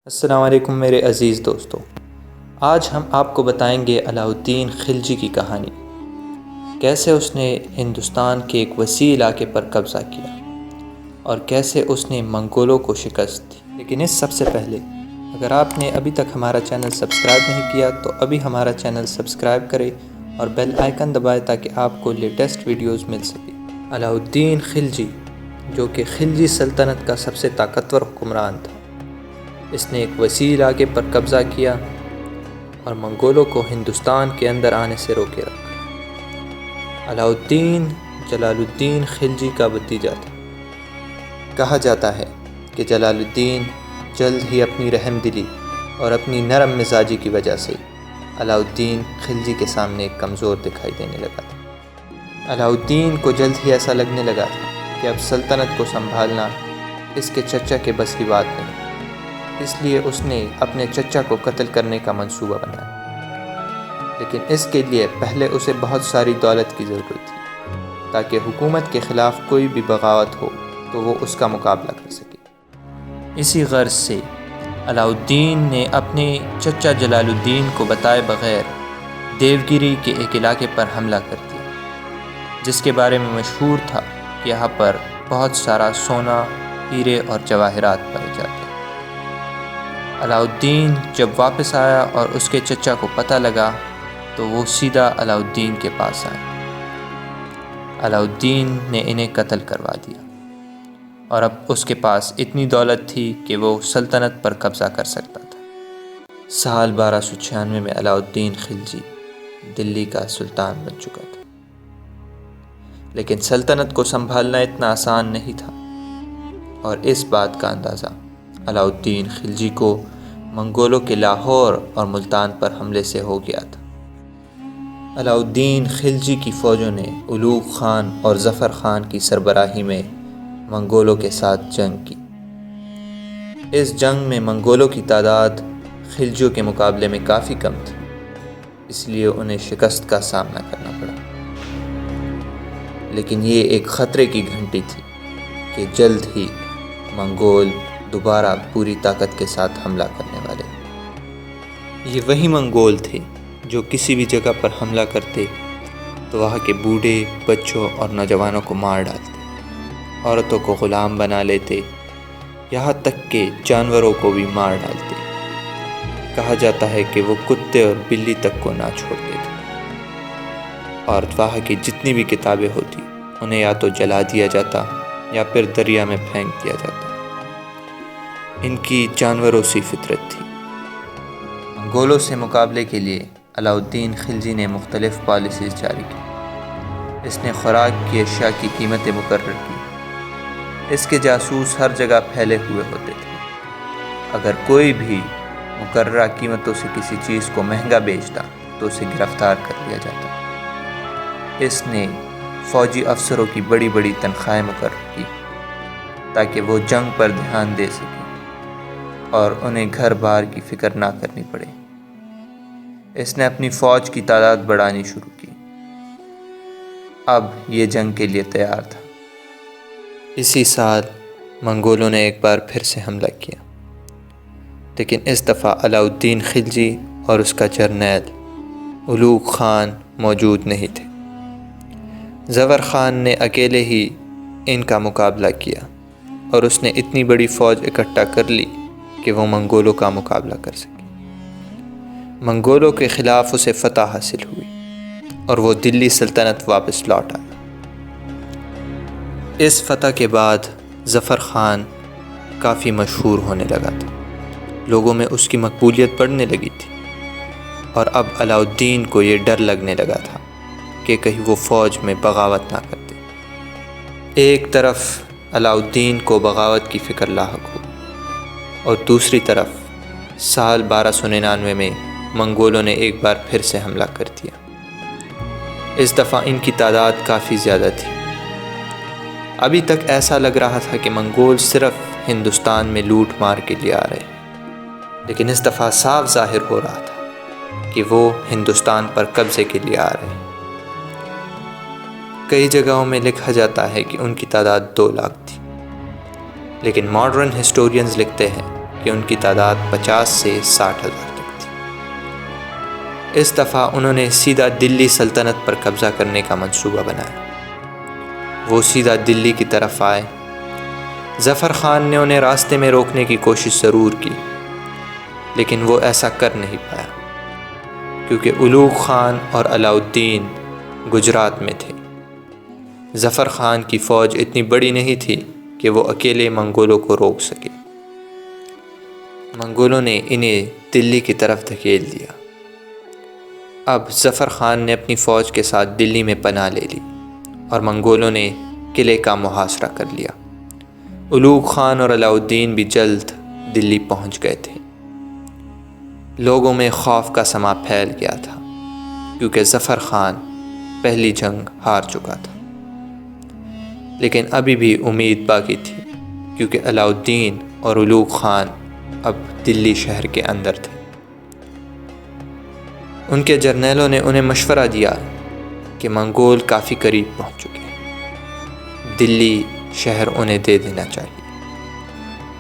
السلام علیکم میرے عزیز دوستو، آج ہم آپ کو بتائیں گے علاء الدین خلجی کی کہانی، کیسے اس نے ہندوستان کے ایک وسیع علاقے پر قبضہ کیا اور کیسے اس نے منگولوں کو شکست دی۔ لیکن اس سب سے پہلے اگر آپ نے ابھی تک ہمارا چینل سبسکرائب نہیں کیا تو ابھی ہمارا چینل سبسکرائب کریں اور بیل آئیکن دبائیں تاکہ آپ کو لیٹسٹ ویڈیوز مل سکے۔ علاء الدین خلجی، جو کہ خلجی سلطنت کا سب سے طاقتور حکمران تھا، اس نے ایک وسیع علاقے پر قبضہ کیا اور منگولوں کو ہندوستان کے اندر آنے سے روکے رکھا۔ علاء الدین جلال الدین خلجی کا بھتیجا تھا۔ کہا جاتا ہے کہ جلال الدین جلد ہی اپنی رحم دلی اور اپنی نرم مزاجی کی وجہ سے علاء الدین خلجی کے سامنے ایک کمزور دکھائی دینے لگا تھا۔ علاء الدین کو جلد ہی ایسا لگنے لگا تھا کہ اب سلطنت کو سنبھالنا اس کے چچا کے بس کی بات نہیں، اس لیے اس نے اپنے چچا کو قتل کرنے کا منصوبہ بنایا، لیکن اس کے لیے پہلے اسے بہت ساری دولت کی ضرورت تھی تاکہ حکومت کے خلاف کوئی بھی بغاوت ہو تو وہ اس کا مقابلہ کر سکے۔ اسی غرض سے علاء الدین نے اپنے چچا جلال الدین کو بتائے بغیر دیوگری کے ایک علاقے پر حملہ کر دیا، جس کے بارے میں مشہور تھا کہ یہاں پر بہت سارا سونا، ہیرے اور جواہرات پائے جاتے ہیں۔ علاء الدین جب واپس آیا اور اس کے چچا کو پتہ لگا تو وہ سیدھا علاء الدین کے پاس آئے۔ علاء الدین نے انہیں قتل کروا دیا اور اب اس کے پاس اتنی دولت تھی کہ وہ سلطنت پر قبضہ کر سکتا تھا۔ سال 1296 میں علاء الدین خلجی دلی کا سلطان بن چکا تھا، لیکن سلطنت کو سنبھالنا اتنا آسان نہیں تھا، اور اس بات کا اندازہ علاء الدین خلجی کو منگولوں کے لاہور اور ملتان پر حملے سے ہو گیا تھا۔ علاء الدین خلجی کی فوجوں نے اولوغ خان اور ظفر خان کی سربراہی میں منگولوں کے ساتھ جنگ کی۔ اس جنگ میں منگولوں کی تعداد خلجیوں کے مقابلے میں کافی کم تھی، اس لیے انہیں شکست کا سامنا کرنا پڑا۔ لیکن یہ ایک خطرے کی گھنٹی تھی کہ جلد ہی منگول دوبارہ پوری طاقت کے ساتھ حملہ کرنے والے۔ یہ وہی منگول تھے جو کسی بھی جگہ پر حملہ کرتے تو وہاں کے بوڑھے، بچوں اور نوجوانوں کو مار ڈالتے، عورتوں کو غلام بنا لیتے، یہاں تک کہ جانوروں کو بھی مار ڈالتے۔ کہا جاتا ہے کہ وہ کتے اور بلی تک کو نہ چھوڑتے تھے، اور وہاں کی جتنی بھی کتابیں ہوتی انہیں یا تو جلا دیا جاتا یا پھر دریا میں پھینک دیا جاتا۔ ان کی جانوروں سی فطرت تھی۔ منگولوں سے مقابلے کے لیے علاء الدین خلجی نے مختلف پالیسیز جاری کی۔ اس نے خوراک کی اشیاء کی قیمتیں مقرر کی۔ اس کے جاسوس ہر جگہ پھیلے ہوئے ہوتے تھے۔ اگر کوئی بھی مقررہ قیمتوں سے کسی چیز کو مہنگا بیچتا تو اسے گرفتار کر لیا جاتا۔ اس نے فوجی افسروں کی بڑی بڑی تنخواہیں مقرر کی تاکہ وہ جنگ پر دھیان دے سکیں اور انہیں گھر بار کی فکر نہ کرنی پڑے۔ اس نے اپنی فوج کی تعداد بڑھانی شروع کی۔ اب یہ جنگ کے لیے تیار تھا۔ اسی سال منگولوں نے ایک بار پھر سے حملہ کیا، لیکن اس دفعہ علاء الدین خلجی اور اس کا جرنیل اولوغ خان موجود نہیں تھے۔ ظفر خان نے اکیلے ہی ان کا مقابلہ کیا اور اس نے اتنی بڑی فوج اکٹھا کر لی کہ وہ منگولوں کا مقابلہ کر سکے۔ منگولوں کے خلاف اسے فتح حاصل ہوئی اور وہ دلی سلطنت واپس لوٹ آیا۔ اس فتح کے بعد ظفر خان کافی مشہور ہونے لگا تھا، لوگوں میں اس کی مقبولیت بڑھنے لگی تھی، اور اب علاء الدین کو یہ ڈر لگنے لگا تھا کہ کہیں وہ فوج میں بغاوت نہ کر دے۔ ایک طرف علاء الدین کو بغاوت کی فکر لاحق ہو اور دوسری طرف سال 1299 میں منگولوں نے ایک بار پھر سے حملہ کر دیا۔ اس دفعہ ان کی تعداد کافی زیادہ تھی۔ ابھی تک ایسا لگ رہا تھا کہ منگول صرف ہندوستان میں لوٹ مار کے لیے آ رہے ہیں، لیکن اس دفعہ صاف ظاہر ہو رہا تھا کہ وہ ہندوستان پر قبضے کے لیے آ رہے ہیں۔ کئی جگہوں میں لکھا جاتا ہے کہ ان کی تعداد 2 لاکھ تھی، لیکن ماڈرن ہسٹورینز لکھتے ہیں کہ کہ ان کی تعداد 50 سے 60 ہزار تک تھی۔ اس دفعہ انہوں نے سیدھا دلی سلطنت پر قبضہ کرنے کا منصوبہ بنایا۔ وہ سیدھا دلی کی طرف آئے۔ ظفر خان نے انہیں راستے میں روکنے کی کوشش ضرور کی، لیکن وہ ایسا کر نہیں پایا، کیونکہ اولوغ خان اور علاء الدین گجرات میں تھے۔ ظفر خان کی فوج اتنی بڑی نہیں تھی کہ وہ اکیلے منگولوں کو روک سکے۔ منگولوں نے انہیں دلی کی طرف دھکیل دیا۔ اب ظفر خان نے اپنی فوج کے ساتھ دلی میں پناہ لے لی اور منگولوں نے قلعے کا محاصرہ کر لیا۔ اولوغ خان اور علاء الدین بھی جلد دلی پہنچ گئے تھے۔ لوگوں میں خوف کا سما پھیل گیا تھا، کیونکہ ظفر خان پہلی جنگ ہار چکا تھا۔ لیکن ابھی بھی امید باقی تھی، کیونکہ علاء الدین اور اولوغ خان اب دلی شہر کے اندر تھے۔ ان کے جرنیلوں نے انہیں مشورہ دیا کہ منگول کافی قریب پہنچ چکے ہیں، دلی شہر انہیں دے دینا چاہیے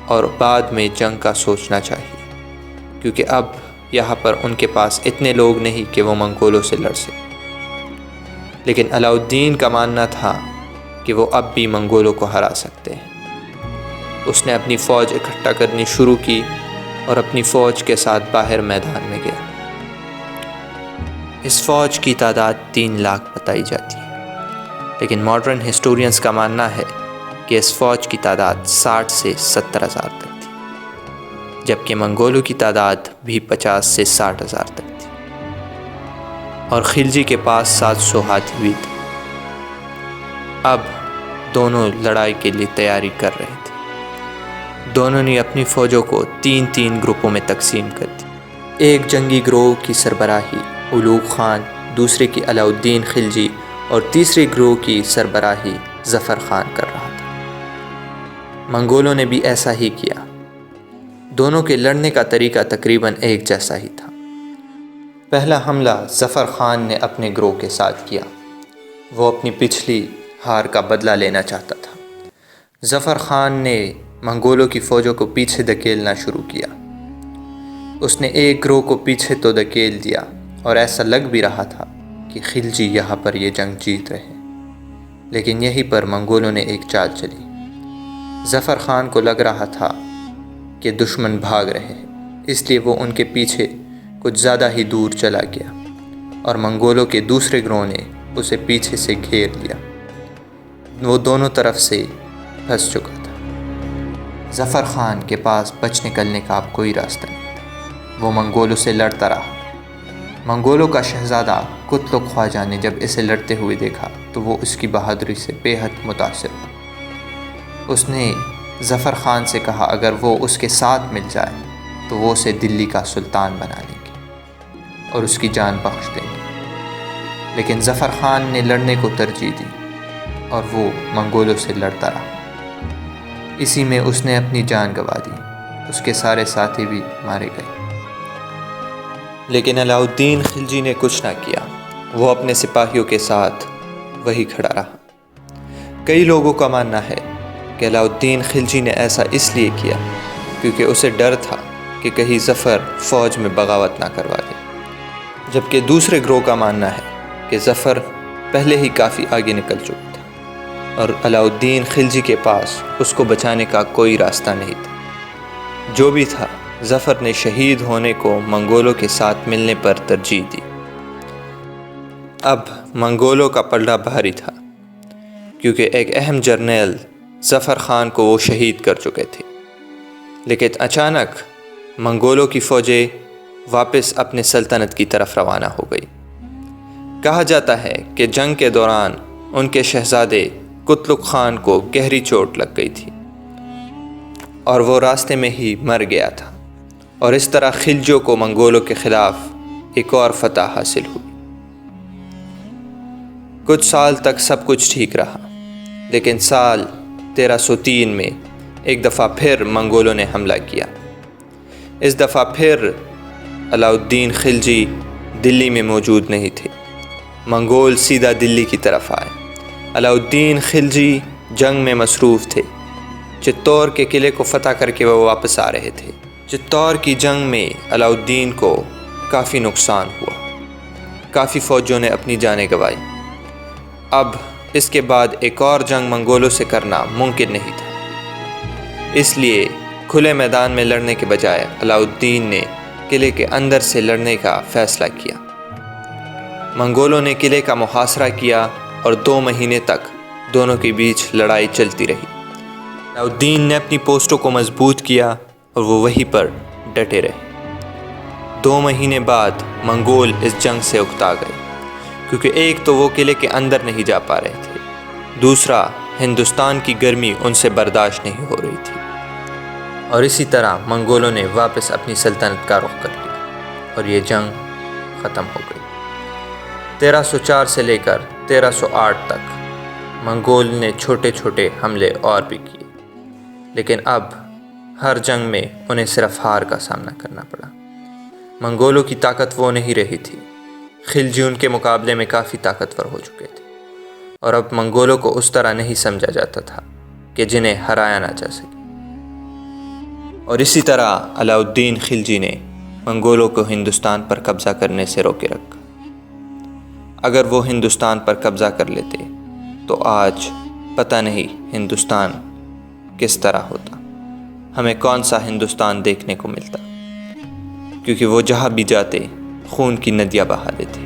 اور بعد میں جنگ کا سوچنا چاہیے، کیونکہ اب یہاں پر ان کے پاس اتنے لوگ نہیں کہ وہ منگولوں سے لڑ سکیں۔ لیکن علاء الدین کا ماننا تھا کہ وہ اب بھی منگولوں کو ہرا سکتے ہیں۔ اس نے اپنی فوج اکٹھا کرنی شروع کی اور اپنی فوج کے ساتھ باہر میدان میں گیا۔ اس فوج کی تعداد 3 لاکھ بتائی جاتی ہے، لیکن ماڈرن ہسٹورینز کا ماننا ہے کہ اس فوج کی تعداد 60 سے 70 ہزار تک تھی، جبکہ منگولوں کی تعداد بھی 50 سے 60 ہزار تک تھی، اور خلجی کے پاس 700 ہاتھی بھی تھے۔ اب دونوں لڑائی کے لیے تیاری کر رہے تھے۔ دونوں نے اپنی فوجوں کو 3 گروپوں میں تقسیم کر دی۔ ایک جنگی گروہ کی سربراہی اولوغ خان، دوسرے کی علاء الدین خلجی اور تیسرے گروہ کی سربراہی ظفر خان کر رہا تھا۔ منگولوں نے بھی ایسا ہی کیا۔ دونوں کے لڑنے کا طریقہ تقریباً ایک جیسا ہی تھا۔ پہلا حملہ ظفر خان نے اپنے گروہ کے ساتھ کیا۔ وہ اپنی پچھلی ہار کا بدلہ لینا چاہتا تھا۔ ظفر خان نے منگولوں کی فوجوں کو پیچھے دھکیلنا شروع کیا۔ اس نے ایک گروہ کو پیچھے تو دھکیل دیا، اور ایسا لگ بھی رہا تھا کہ خلجی یہاں پر یہ جنگ جیت رہے ہیں، لیکن یہیں پر منگولوں نے ایک چال چلی۔ ظفر خان کو لگ رہا تھا کہ دشمن بھاگ رہے ہیں، اس لیے وہ ان کے پیچھے کچھ زیادہ ہی دور چلا گیا، اور منگولوں کے دوسرے گروہ نے اسے پیچھے سے گھیر لیا۔ وہ دونوں طرف سے پھنس چکا تھا۔ ظفر خان کے پاس بچ نکلنے کا اب کوئی راستہ نہیں تھا۔ وہ منگولوں سے لڑتا رہا۔ منگولوں کا شہزادہ قتلغ خواجہ نے جب اسے لڑتے ہوئے دیکھا تو وہ اس کی بہادری سے بے حد متاثر ہوا۔ اس نے ظفر خان سے کہا اگر وہ اس کے ساتھ مل جائے تو وہ اسے دلی کا سلطان بنا لیں گے اور اس کی جان بخش دیں گے۔ لیکن ظفر خان نے لڑنے کو ترجیح دی اور وہ منگولوں سے لڑتا رہا۔ اسی میں اس نے اپنی جان گنوا دی۔ اس کے سارے ساتھی بھی مارے گئے۔ لیکن علاء الدین خلجی نے کچھ نہ کیا۔ وہ اپنے سپاہیوں کے ساتھ وہی کھڑا رہا۔ کئی لوگوں کا ماننا ہے کہ علاء الدین خلجی نے ایسا اس لیے کیا کیونکہ اسے ڈر تھا کہ کہیں ظفر فوج میں بغاوت نہ کروا دے، جبکہ دوسرے گروہ کا ماننا ہے کہ ظفر پہلے ہی کافی آگے نکل چکا تھا اور علاء الدین خلجی کے پاس اس کو بچانے کا کوئی راستہ نہیں تھا۔ جو بھی تھا، ظفر نے شہید ہونے کو منگولوں کے ساتھ ملنے پر ترجیح دی۔ اب منگولوں کا پلڑا بھاری تھا، کیونکہ ایک اہم جرنیل ظفر خان کو وہ شہید کر چکے تھے۔ لیکن اچانک منگولوں کی فوجیں واپس اپنے سلطنت کی طرف روانہ ہو گئی۔ کہا جاتا ہے کہ جنگ کے دوران ان کے شہزادے قتلغ خان کو گہری چوٹ لگ گئی تھی اور وہ راستے میں ہی مر گیا تھا، اور اس طرح خلجیوں کو منگولوں کے خلاف ایک اور فتح حاصل ہوئی۔ کچھ سال تک سب کچھ ٹھیک رہا، لیکن سال 1303 میں ایک دفعہ پھر منگولوں نے حملہ کیا۔ اس دفعہ پھر علاء الدین خلجی دلی میں موجود نہیں تھے۔ منگول سیدھا دلی کی طرف آئے۔ علاء الدین خلجی جنگ میں مصروف تھے۔ چتور کے قلعے کو فتح کر کے وہ واپس آ رہے تھے۔ چتور کی جنگ میں علاء الدین کو کافی نقصان ہوا، کافی فوجوں نے اپنی جانیں گنوائی۔ اب اس کے بعد ایک اور جنگ منگولوں سے کرنا ممکن نہیں تھا، اس لیے کھلے میدان میں لڑنے کے بجائے علاء الدین نے قلعے کے اندر سے لڑنے کا فیصلہ کیا۔ منگولوں نے قلعے کا محاصرہ کیا اور 2 مہینے تک دونوں کے بیچ لڑائی چلتی رہی۔ علاء الدین نے اپنی پوسٹوں کو مضبوط کیا اور وہ وہیں پر ڈٹے رہے۔ 2 مہینے بعد منگول اس جنگ سے اکتا گئے، کیونکہ ایک تو وہ قلعے کے اندر نہیں جا پا رہے تھے، دوسرا ہندوستان کی گرمی ان سے برداشت نہیں ہو رہی تھی، اور اسی طرح منگولوں نے واپس اپنی سلطنت کا رخ کر لیا اور یہ جنگ ختم ہو گئی۔ 1304 سے لے کر 1308 تک منگول نے چھوٹے چھوٹے حملے اور بھی کیے، لیکن اب ہر جنگ میں انہیں صرف ہار کا سامنا کرنا پڑا۔ منگولوں کی طاقت وہ نہیں رہی تھی، خلجی ان کے مقابلے میں کافی طاقتور ہو چکے تھے، اور اب منگولوں کو اس طرح نہیں سمجھا جاتا تھا کہ جنہیں ہرایا نہ جا سکے۔ اور اسی طرح علاء الدین خلجی نے منگولوں کو ہندوستان پر قبضہ کرنے سے روکے رکھا۔ اگر وہ ہندوستان پر قبضہ کر لیتے تو آج پتہ نہیں ہندوستان کس طرح ہوتا، ہمیں کون سا ہندوستان دیکھنے کو ملتا، کیونکہ وہ جہاں بھی جاتے خون کی ندیاں بہا دیتے۔